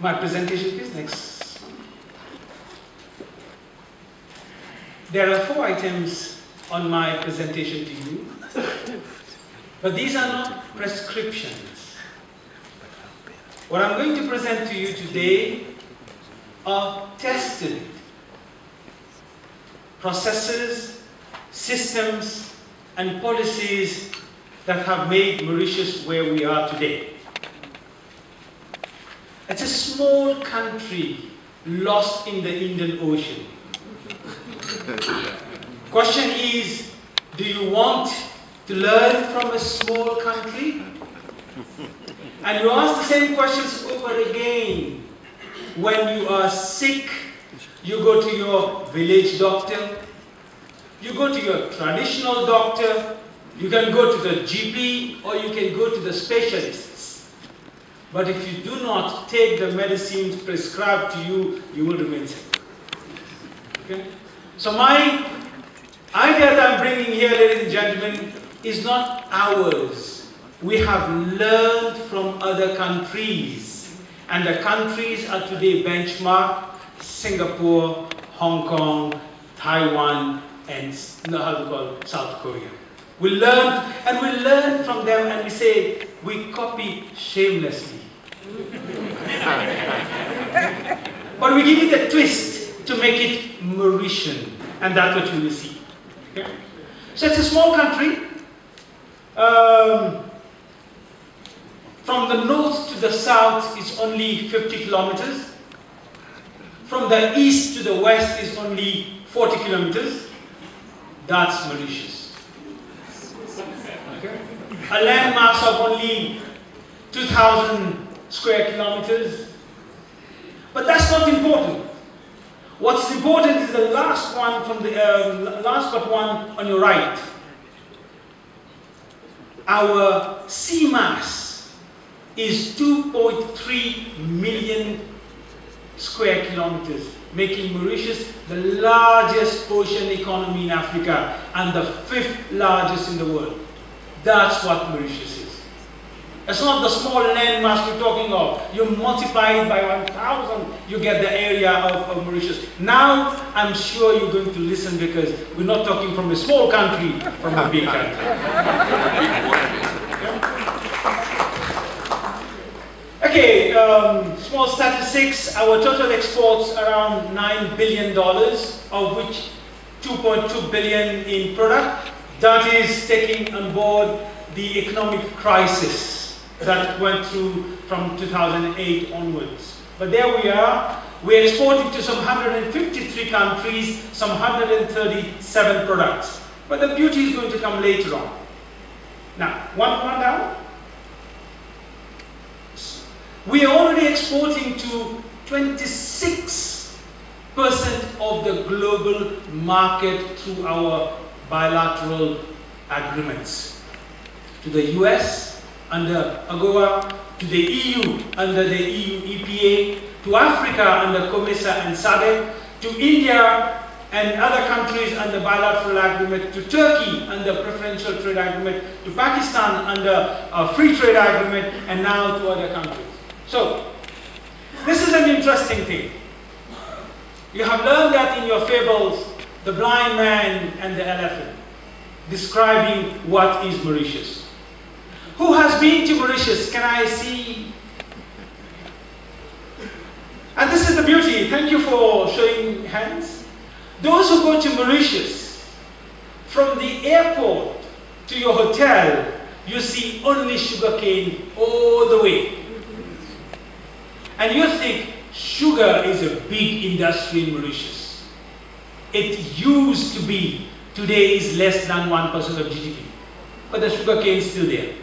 My presentation, please. Next. There are 4 items on my presentation to you, but these are not prescriptions. What I'm going to present to you today are tested processes, systems, and policies that have made Mauritius where we are today. It's a small country lost in the Indian Ocean. Question is, do you want to learn from a small country? And you ask the same questions over again. When you are sick, you go to your village doctor, you go to your traditional doctor, you can go to the GP, or you can go to the specialists. But if you do not take the medicines prescribed to you, you will remain sick. Okay? So my idea that I'm bringing here, ladies and gentlemen, is not ours. We have learned from other countries. And the countries are today benchmarked: Singapore, Hong Kong, Taiwan, and South Korea. We learn, and we learn from them, and we say, we copy shamelessly. But we give it a twist to make it Mauritian, and that's what you will see. Okay? So it's a small country. From the north to the south is only 50 kilometers. From the east to the west is only 40 kilometers. That's Mauritius. Okay. A land mass of only 2,000 square kilometers. But that's not important. What's important is the last one from the last but one on your right. Our sea mass is 2.3 million square kilometers, making Mauritius the largest ocean economy in Africa and the 5th largest in the world. That's what Mauritius is. It's not the small land mass we're talking of. You multiply it by 1,000, you get the area of Mauritius. Now, I'm sure you're going to listen, because we're not talking from a small country, from a big country. Okay, small statistics. Our total exports around $9 billion, of which 2.2 billion in product. That is taking on board the economic crisis that went through from 2008 onwards. But there we are. We're exporting to some 153 countries, some 137 products. But the beauty is going to come later on. Now, one down. We are already exporting to 26% of the global market through our bilateral agreements. To the US under AGOA, to the EU under the EU EPA, to Africa under COMESA and SADC, to India and other countries under bilateral agreement, to Turkey under preferential trade agreement, to Pakistan under a free trade agreement, and now to other countries. So, this is an interesting thing. You have learned that in your fables, the blind man and the elephant, describing what is Mauritius. Who has been to Mauritius? Can I see? And this is the beauty. Thank you for showing hands. Those who go to Mauritius, from the airport to your hotel, you see only sugarcane all the way. And you think sugar is a big industry in Mauritius. It used to be. Today is less than 1% of GDP. But the sugar cane is still there.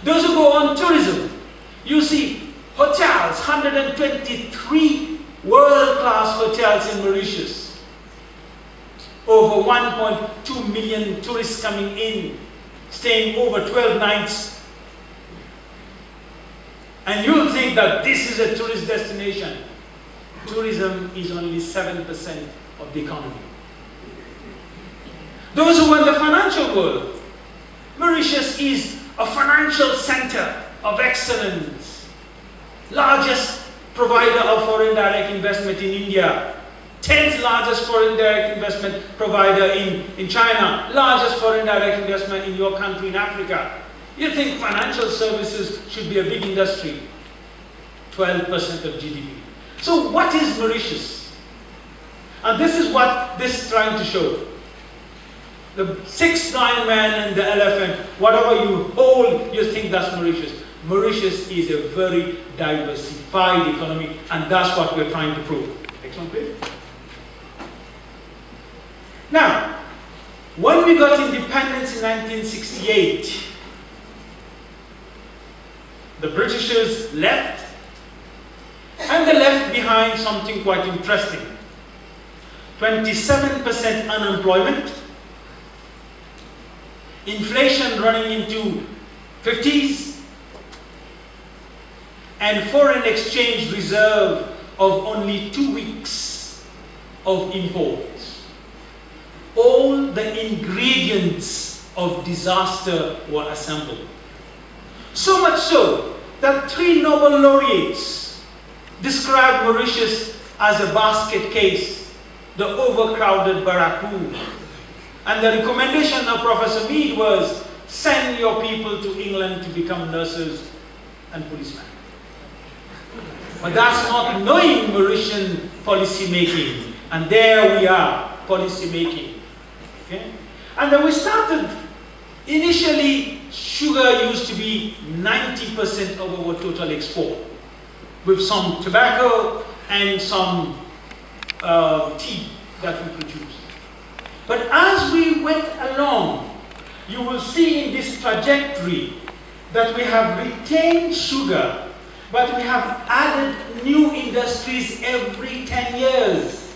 Those who go on tourism, you see hotels, 123 world-class hotels in Mauritius. Over 1.2 million tourists coming in, staying over 12 nights. And you'll think that this is a tourist destination. Tourism is only 7% of the economy. Those who are in the financial world, Mauritius is a financial center of excellence. largest provider of foreign direct investment in India, 10th largest foreign direct investment provider in China, largest foreign direct investment in your country in Africa. You think financial services should be a big industry? 12% of GDP. So what is Mauritius? And this is what this is trying to show. The 6 blind man and the elephant, whatever you hold, you think that's Mauritius. Mauritius is a very diversified economy, and that's what we're trying to prove. Next one, please. Now, when we got independence in 1968, the Britishers left, and they left behind something quite interesting. 27% unemployment, inflation running into 50s, and foreign exchange reserve of only 2 weeks of imports. All the ingredients of disaster were assembled. So much so that 3 Nobel laureates described Mauritius as a basket case, the overcrowded barracoon. And the recommendation of Professor Mead was, send your people to England to become nurses and policemen. But that's not knowing Mauritian policy making. And there we are, policy making. Okay? And then we started, initially sugar used to be 90% of our total export, with some tobacco and some tea that we produce. But as we went along, you will see in this trajectory that we have retained sugar, but we have added new industries every 10 years.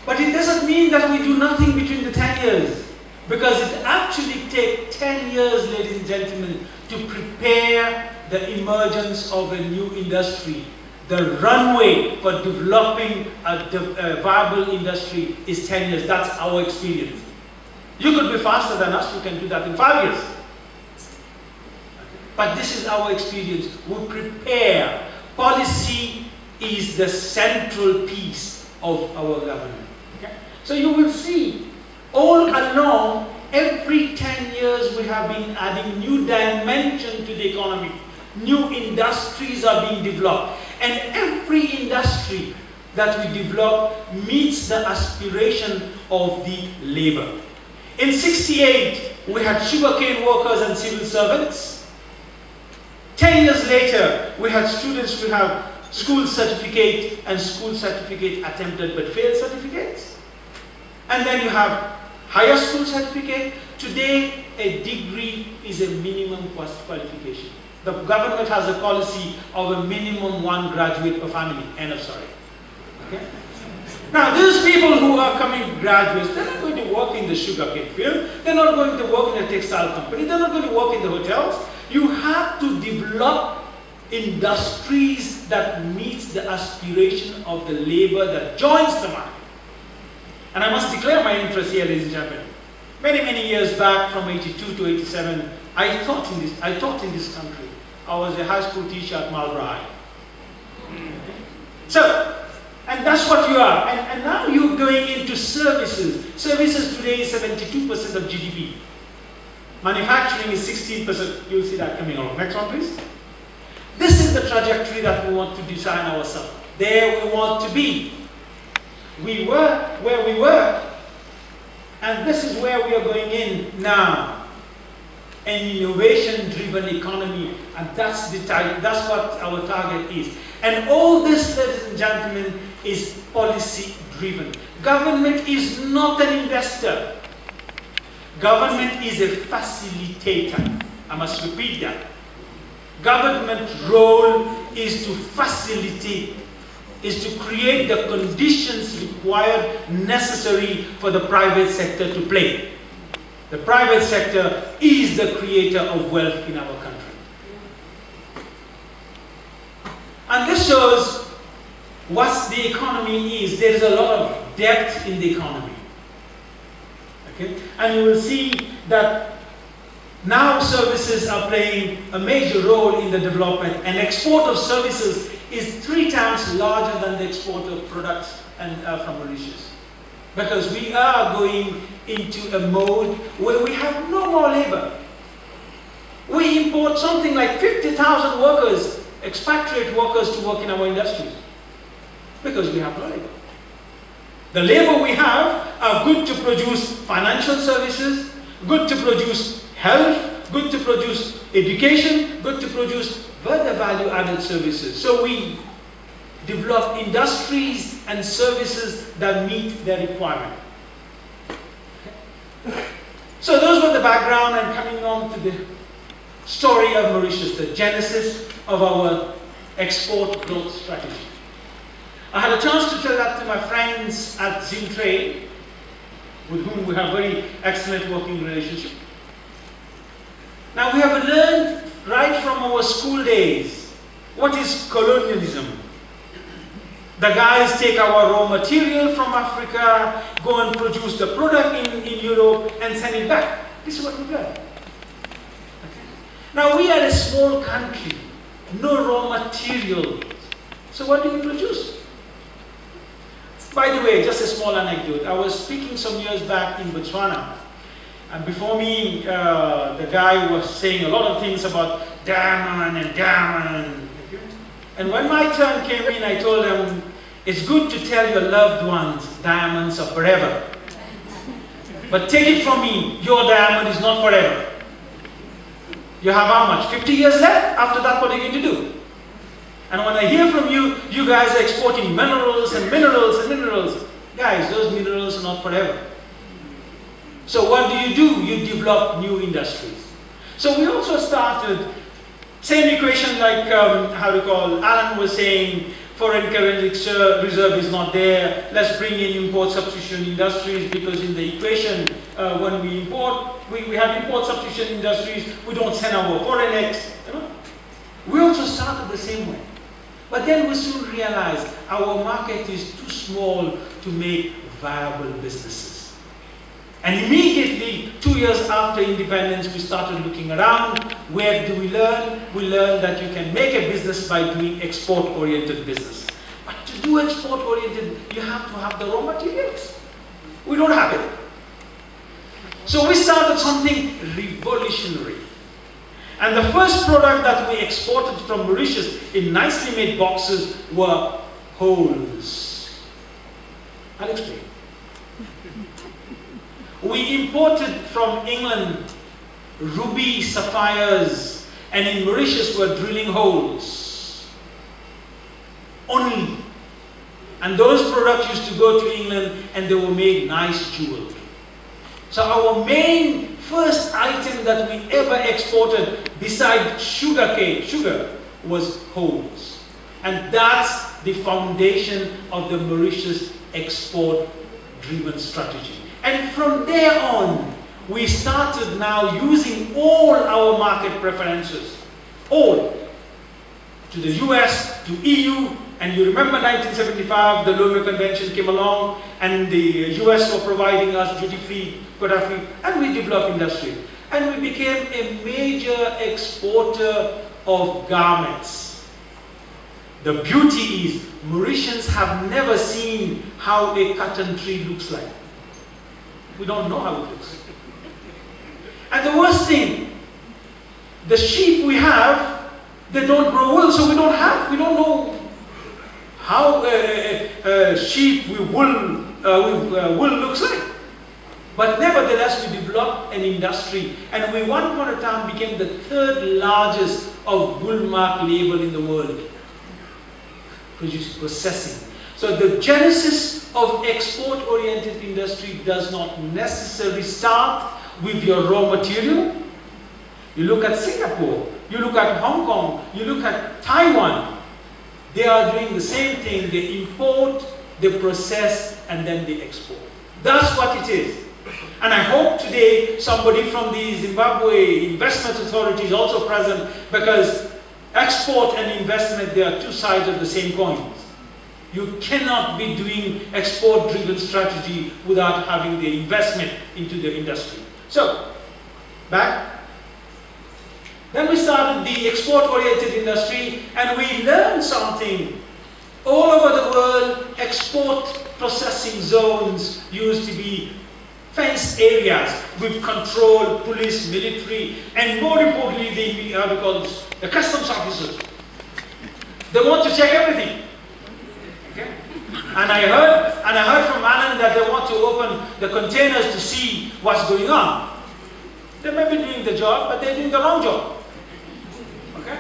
But it doesn't mean that we do nothing between the 10 years, because it actually takes 10 years, ladies and gentlemen, to prepare the emergence of a new industry. The runway for developing a viable industry is 10 years. That's our experience. You could be faster than us. You can do that in 5 years. But this is our experience. We prepare. Policy is the central piece of our government. Okay? So you will see all along, every 10 years we have been adding new dimension to the economy. New industries are being developed. And every industry that we develop meets the aspiration of the labor. In '68, we had sugarcane workers and civil servants. 10 years later, we had students who have school certificate and school certificate attempted but failed certificates. And then you have higher school certificate. Today, a degree is a minimum qualification. The government has a policy of a minimum 1 graduate per family. End of story. Okay? Now, these people who are coming graduates, they're not going to work in the sugarcane field. They're not going to work in a textile company. They're not going to work in the hotels. You have to develop industries that meet the aspiration of the labor that joins the market. And I must declare my interest here, ladies and gentlemen. Many, many years back, from 82 to 87, I taught in this country. I was a high school teacher at Malbrai. So, and that's what you are. And now you're going into services. Services today is 72% of GDP. Manufacturing is 16%. You'll see that coming along. Next one, please. This is the trajectory that we want to design ourselves. There we want to be. We were where we were. And this is where we are going in now. An innovation-driven economy, and that's what our target is. And all this, ladies and gentlemen, is policy-driven. Government is not an investor. Government is a facilitator. I must repeat that. Government role is to facilitate, is to create the conditions required, necessary for the private sector to play. The private sector is the creator of wealth in our country. And this shows what the economy is. There is a lot of debt in the economy. Okay? And you will see that Now services are playing a major role in the development, and export of services is 3 times larger than the export of products from Mauritius. Because we are going into a mode where we have no more labor. We import something like 50,000 workers, expatriate workers, to work in our industries because we have no labor. The labor we have are good to produce financial services, good to produce health, good to produce education, good to produce further value-added services. So we develop industries and services that meet their requirement. Okay. So those were the background, and coming on to the story of Mauritius, the genesis of our export growth strategy. I had a chance to tell that to my friends at Zinu-PF, with whom we have very excellent working relationship. Now we have learned right from our school days what is colonialism. The guys take our raw material from Africa, go and produce the product in Europe and send it back. This is what we learned. Okay. Now we are a small country, no raw material. So what do we produce? By the way, just a small anecdote. I was speaking some years back in Botswana, and before me, the guy was saying a lot of things about diamond and diamond. And when my turn came in, I told him, it's good to tell your loved ones diamonds are forever. But take it from me, your diamond is not forever. You have how much? 50 years left? After that, what are you going to do? And when I hear from you, you guys are exporting minerals and minerals and minerals. Guys, those minerals are not forever. So what do? You develop new industries. So we also started, same equation like, Alan was saying, foreign currency reserve is not there. Let's bring in import substitution industries, because in the equation, when we import, we have import substitution industries. We don't send our foreign X. You know? We also started the same way. But then we soon realized our market is too small to make viable businesses. And immediately, 2 years after independence, we started looking around. Where do we learn? We learned that you can make a business by doing export-oriented business. But to do export-oriented, you have to have the raw materials. We don't have it. So we started something revolutionary. And the first product that we exported from Mauritius in nicely made boxes were holes. I'll explain. We imported from England ruby sapphires, and in Mauritius we're drilling holes. Only. And those products used to go to England and they were made nice jewelry. So our main first item that we ever exported besides sugar was holes. And that's the foundation of the Mauritius export-driven strategy. And from there on, we started now using all our market preferences, all, to the US, to EU, and you remember 1975, the Lome Convention came along, and the US were providing us duty-free, quota-free, and we developed industry. And we became a major exporter of garments. The beauty is, Mauritians have never seen how a cotton tree looks like. We don't know how it looks. And the worst thing, the sheep we have, they don't grow wool, so we don't know how sheep with wool looks like. But nevertheless, we developed an industry, and we one upon a time became the 3rd largest of wool mark label in the world, processing. So the genesis of export-oriented industry does not necessarily start with your raw material. You look at Singapore, you look at Hong Kong, you look at Taiwan. They are doing the same thing. They import, they process, and then they export. That's what it is. And I hope today somebody from the Zimbabwe Investment Authority is also present, because export and investment, they are two sides of the same coin. You cannot be doing export-driven strategy without having the investment into the industry. So, back, Then we started the export-oriented industry, and we learned something. All over the world, export processing zones used to be fenced areas with control, police, military, and more importantly, the customs officers. They want to check everything. Okay? And I heard from Alan that they want to open the containers to see what's going on. They may be doing the job, but they're doing the wrong job. Okay?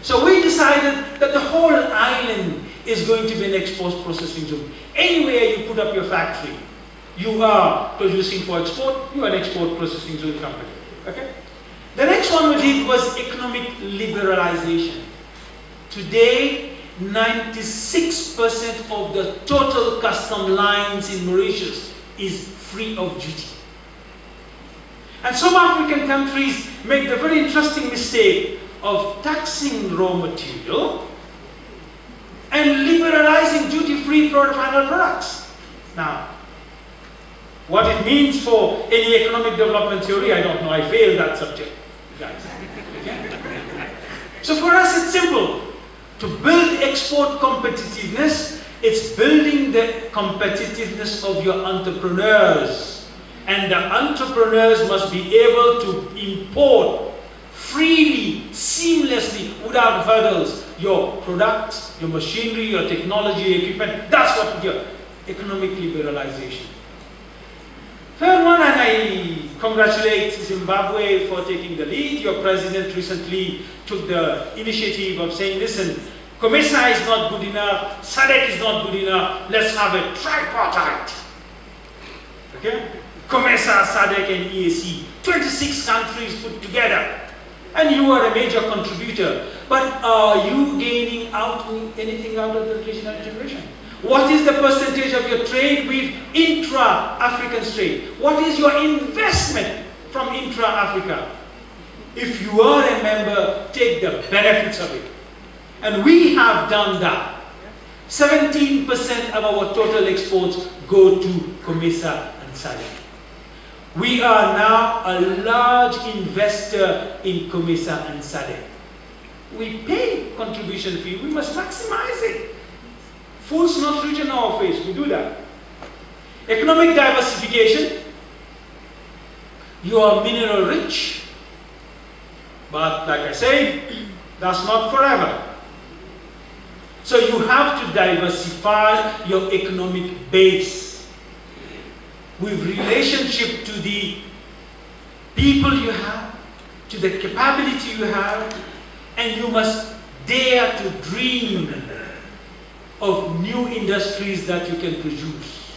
So we decided that the whole island is going to be an export processing zone. Anywhere you put up your factory, you are producing for export, you are an export processing zone company. Okay? The next one we did was economic liberalization. Today, 96% of the total custom lines in Mauritius is free of duty. And some African countries make the very interesting mistake of taxing raw material and liberalizing duty-free final products. Now, what it means for any economic development theory, I don't know. I failed that subject, guys. So for us, it's simple. To build export competitiveness, it's building the competitiveness of your entrepreneurs. And the entrepreneurs must be able to import freely, seamlessly, without hurdles, your products, your machinery, your technology, equipment. That's what your economic liberalization. Third one, and I congratulate Zimbabwe for taking the lead. Your president recently took the initiative of saying, listen, COMESA is not good enough, SADC is not good enough, let's have a tripartite. Okay? COMESA, SADC, and EAC, 26 countries put together. And you are a major contributor. But are you gaining anything out of the regional integration? What is the percentage of your trade with intra-African trade? What is your investment from intra-Africa? If you are a member, take the benefits of it. And we have done that. 17% of our total exports go to COMESA and SADC. We are now a large investor in COMESA and SADC. We pay contribution fee, we must maximize it. Fool's not rich in our face, we do that. Economic diversification. You are mineral rich, but like I say, that's not forever. So you have to diversify your economic base with relationship to the people you have, to the capability you have, and you must dare to dream of new industries that you can produce.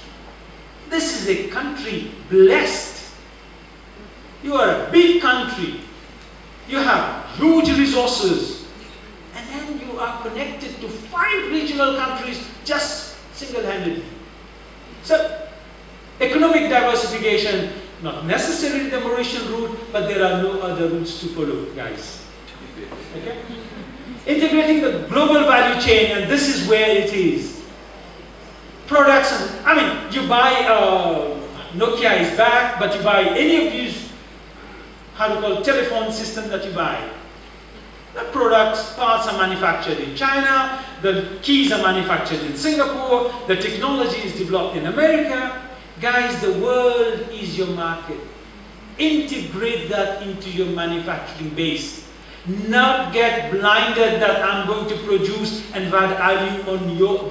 This is a country blessed. You are a big country. You have huge resources. And then you are connected to 5 regional countries just single-handedly. So, economic diversification, not necessarily the Mauritian route, but there are no other routes to follow, guys. Okay? Integrating the global value chain, and this is where it is. Products, and, I mean, you buy, Nokia is back, but you buy any of these, how do you call it, telephone system that you buy. The products, parts are manufactured in China, the keys are manufactured in Singapore, the technology is developed in America. Guys, the world is your market. Integrate that into your manufacturing base. Not get blinded that I'm going to produce and add value on your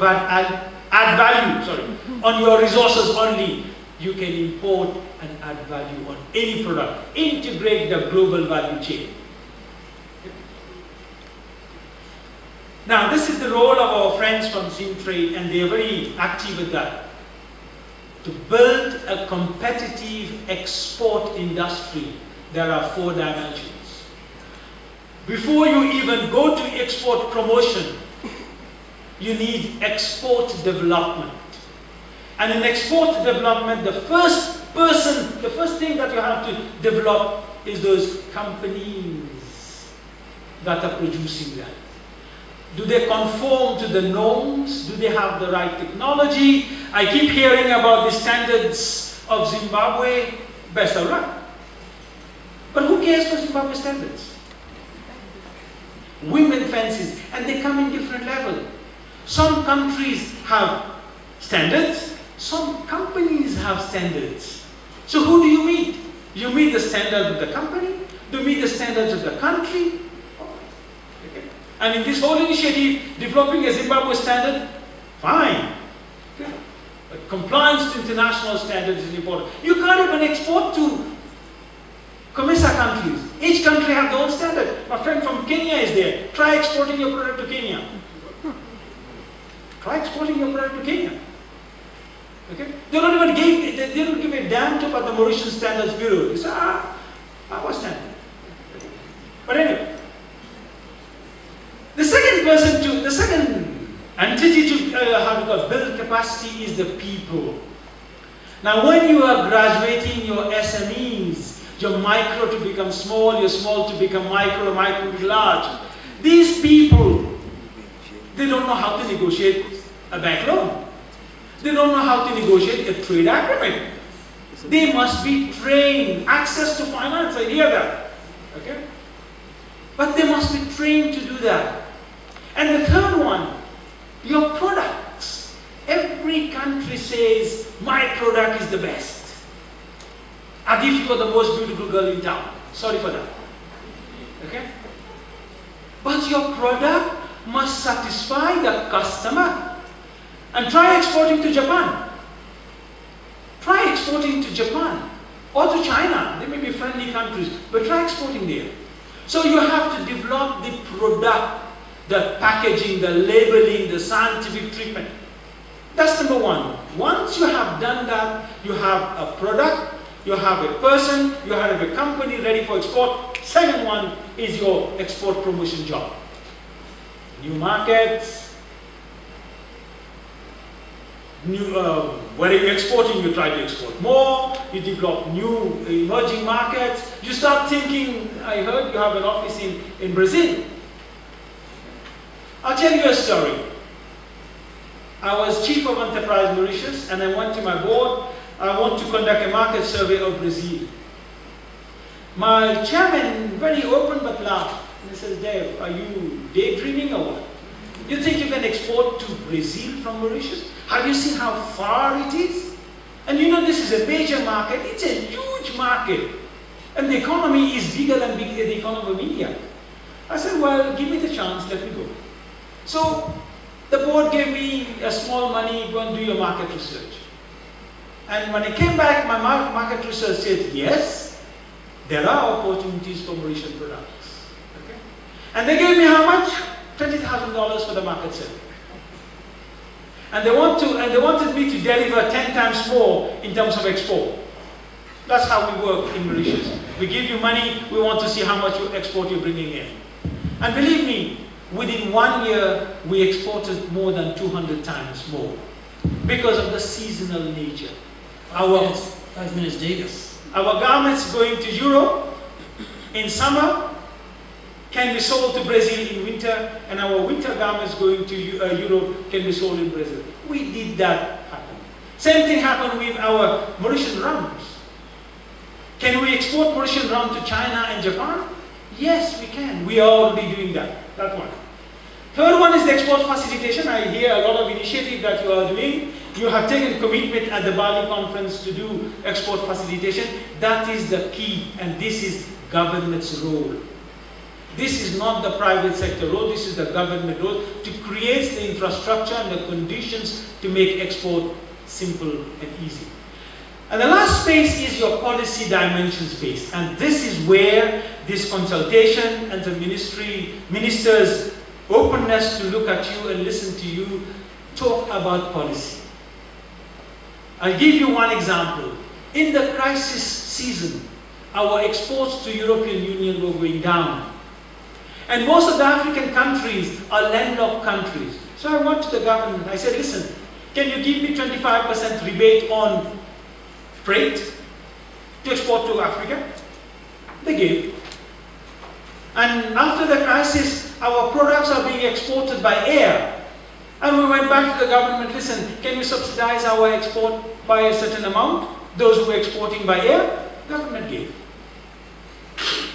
on your resources only. You can import and add value on any product. Integrate the global value chain. Now, this is the role of our friends from Zintrade, and they are very active with that. To build a competitive export industry, there are 4 dimensions. Before you even go to export promotion, you need export development. And in export development, the first thing that you have to develop is those companies that are producing that. Do they conform to the norms? Do they have the right technology? I keep hearing about the standards of Zimbabwe. Best of luck. But who cares for Zimbabwe standards? women fences, and they come in different levels. Some countries have standards, some companies have standards. So who do you meet? You meet the standards of the company, do you meet the standards of the country? Okay. And in this whole initiative, developing a Zimbabwe standard, fine. Okay. But compliance to international standards is important. You can't even export to COMESA countries. Each country has their own standard. My friend from Kenya is there. Try exporting your product to Kenya. Try exporting your product to Kenya. Okay? They don't give a damn to about the Mauritian Standards Bureau. They say, our standard. But anyway, the second entity to build capacity is the people. Now, when you are graduating your SMEs, your micro to become small, your small to become micro, micro to large, these people, they don't know how to negotiate a bank loan. They don't know how to negotiate a trade agreement. They must be trained. Access to finance, I hear that. Okay? But they must be trained to do that. And the third one, your products. Every country says, my product is the best. As if you are the most beautiful girl in town. Sorry for that. Okay? But your product must satisfy the customer. And try exporting to Japan. Try exporting to Japan or to China. They may be friendly countries, but try exporting there. So you have to develop the product, the packaging, the labeling, the scientific treatment. That's number one. Once you have done that, you have a product, you have a person, you have a company ready for export. Second one is your export promotion job. New markets, where you're exporting, you try to export more, you develop new emerging markets, you start thinking, I heard you have an office in Brazil. I'll tell you a story. I was Chief of Enterprise Mauritius and I went to my board, I want to conduct a market survey of Brazil. My chairman, very open but laughed, and he says, Dave, are you daydreaming or what? You think you can export to Brazil from Mauritius? Have you seen how far it is? And you know this is a major market, it's a huge market. And the economy is bigger than the economy of India. I said, well, give me the chance, let me go. So the board gave me a small money, go and do your market research. And when I came back, my market research said, yes, there are opportunities for Mauritian products. Okay? And they gave me how much? $20,000 for the market survey. And they wanted me to deliver 10 times more in terms of export. That's how we work in Mauritius. We give you money, we want to see how much export you're bringing in. And believe me, within 1 year, we exported more than 200 times more because of the seasonal nature. 5 minutes, Davis. Our garments going to Europe in summer can be sold to Brazil in winter, and our winter garments going to Europe can be sold in Brazil. We did that happen. Same thing happened with our Mauritian rums. Can we export Mauritian rum to China and Japan? Yes, we can. We are already doing that. That one. Third one is the export facilitation. I hear a lot of initiative that you are doing. You have taken commitment at the Bali conference to do export facilitation. That is the key, and this is government's role. This is not the private sector role, this is the government role to create the infrastructure and the conditions to make export simple and easy. And the last space is your policy dimension space. And this is where this consultation and the minister's openness to look at you and listen to you talk about policy. I'll give you one example. In the crisis season, our exports to European Union were going down. And most of the African countries are landlocked countries. So I went to the government, I said, listen, can you give me 25% rebate on freight to export to Africa? They gave. And after the crisis, our products are being exported by air. And we went back to the government, listen, can you subsidize our export by a certain amount? Those who were exporting by air, government gave.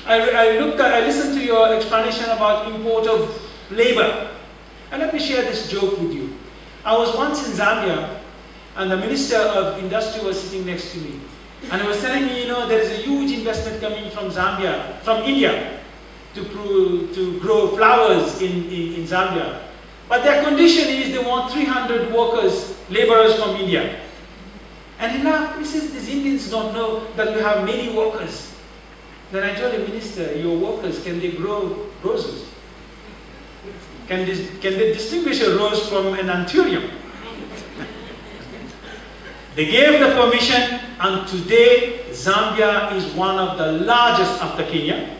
I listened to your explanation about import of labor. And let me share this joke with you. I was once in Zambia, and the Minister of Industry was sitting next to me. And he was telling me, you know, there is a huge investment coming from Zambia, from India, to grow flowers in Zambia. But their condition is they want 300 workers, laborers from India. And he laughed. He says, these Indians don't know that we have many workers. Then I told the minister, your workers, can they grow roses? Can they distinguish a rose from an anthurium? They gave the permission, and today Zambia is one of the largest, after Kenya,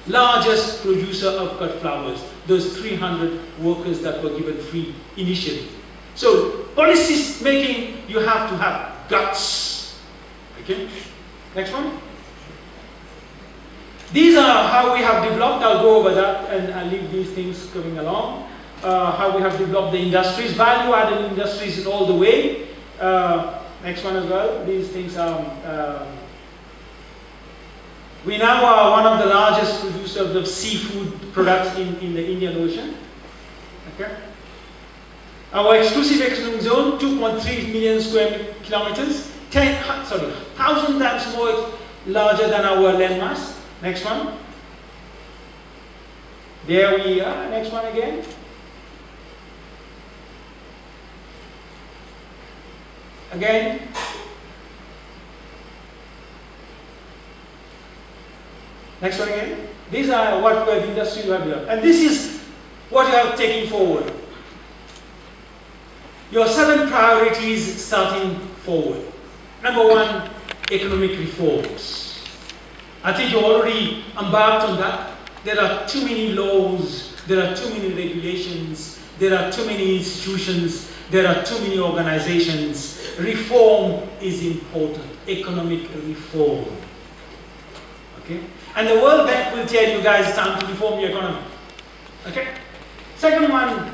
largest producer of cut flowers. Those 300 workers that were given free initially. So policy making, you have to have guts. Okay, next one. These are how we have developed. I'll go over that and I'll leave these things coming along. How we have developed the industries, value-added industries in all the way. Next one as well. These things are. We now are one of the largest producers of seafood products in the Indian Ocean. Okay. Our exclusive economic zone, 2.3 million square kilometers, 1,000 times more larger than our landmass. Next one. There we are. Next one again. Again. Next one again. These are what the industry you have developed. And this is what you are taking forward. Your 7 priorities starting forward. Number 1, economic reforms. I think you already embarked on that. There are too many laws, there are too many regulations, there are too many institutions, there are too many organizations. Reform is important, economic reform. Okay? And the World Bank will tell you guys it's time to reform your economy. Okay? Second one,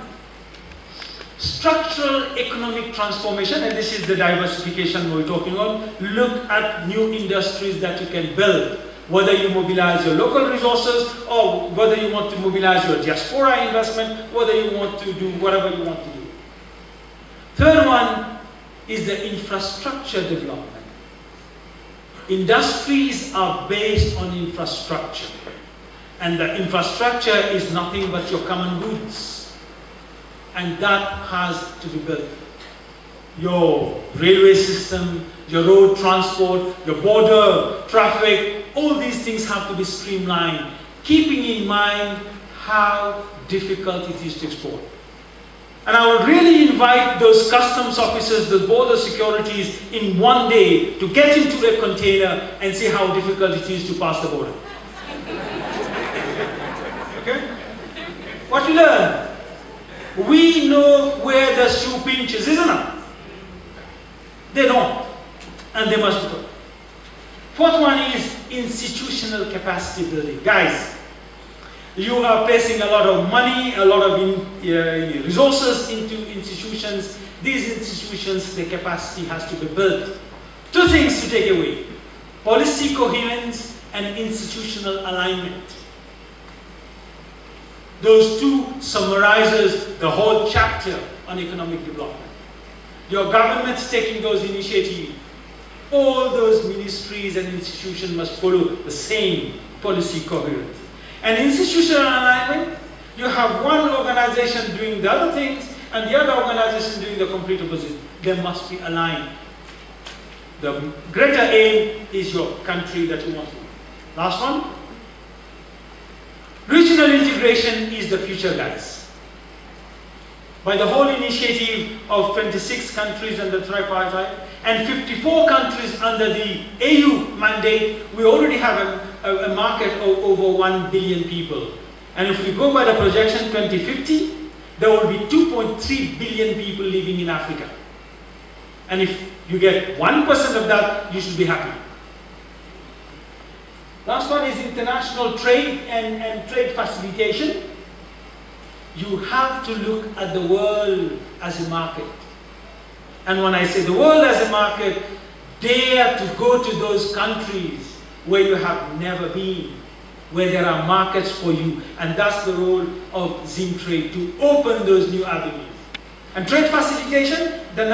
structural economic transformation, and this is the diversification we're talking on. Look at new industries that you can build. Whether you mobilize your local resources or whether you want to mobilize your diaspora investment, whether you want to do whatever you want to do. Third one is the infrastructure development. Industries are based on infrastructure. And the infrastructure is nothing but your common goods. And that has to be built. Your railway system, your road transport, your border, traffic, all these things have to be streamlined, keeping in mind how difficult it is to export. And I would really invite those customs officers, the border securities in one day to get into a container and see how difficult it is to pass the border. Okay? What you learn? We know where the shoe pinches, isn't it? They don't. And they must be taught. Fourth one is institutional capacity building. Guys, you are placing a lot of money, a lot of resources into institutions. These institutions, the capacity has to be built. 2 things to take away: policy coherence and institutional alignment. Those 2 summarizes the whole chapter on economic development. Your government's taking those initiatives. All those ministries and institutions must follow the same policy coherence. And institutional alignment, you have one organization doing the other things and the other organization doing the complete opposite. They must be aligned. The greater aim is your country that you want to. Last one. Regional integration is the future, guys. By the whole initiative of 26 countries under tripartite and 54 countries under the AU mandate, we already have a market of over 1 billion people. And if we go by the projection 2050, there will be 2.3 billion people living in Africa. And if you get 1% of that, you should be happy. Last one is international trade and trade facilitation. You have to look at the world as a market. And when I say the world as a market, dare to go to those countries where you have never been where there are markets for you. And that's the role of Zimtrade, to open those new avenues. And trade facilitation, the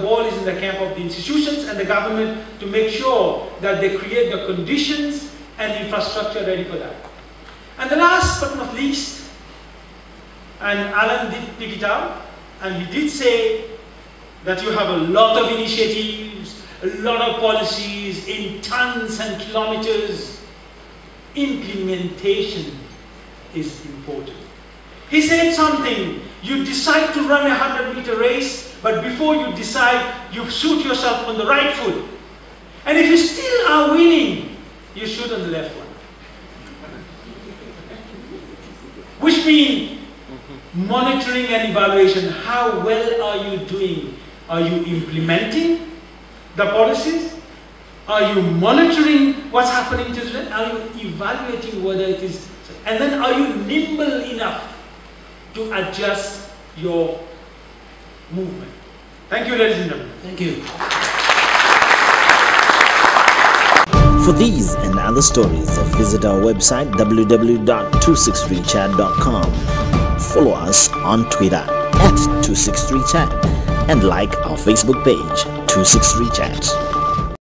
ball is in the camp of the institutions and the government to make sure that they create the conditions and infrastructure ready for that. And the last but not least, and Alan did pick it up, and he did say that you have a lot of initiatives, a lot of policies in tons and kilometers. Implementation is important. He said something, you decide to run a 100-meter race, but before you decide, you shoot yourself on the right foot. And if you still are winning, you shoot on the left one. Which means monitoring and evaluation. How well are you doing? Are you implementing the policies? Are you monitoring what's happening to them? Are you evaluating whether it is? And then are you nimble enough to adjust your movement? Thank you, ladies and gentlemen. Thank you. For these and other stories, visit our website www.263chat.com. Follow us on Twitter @263chat and like our Facebook page 263chat.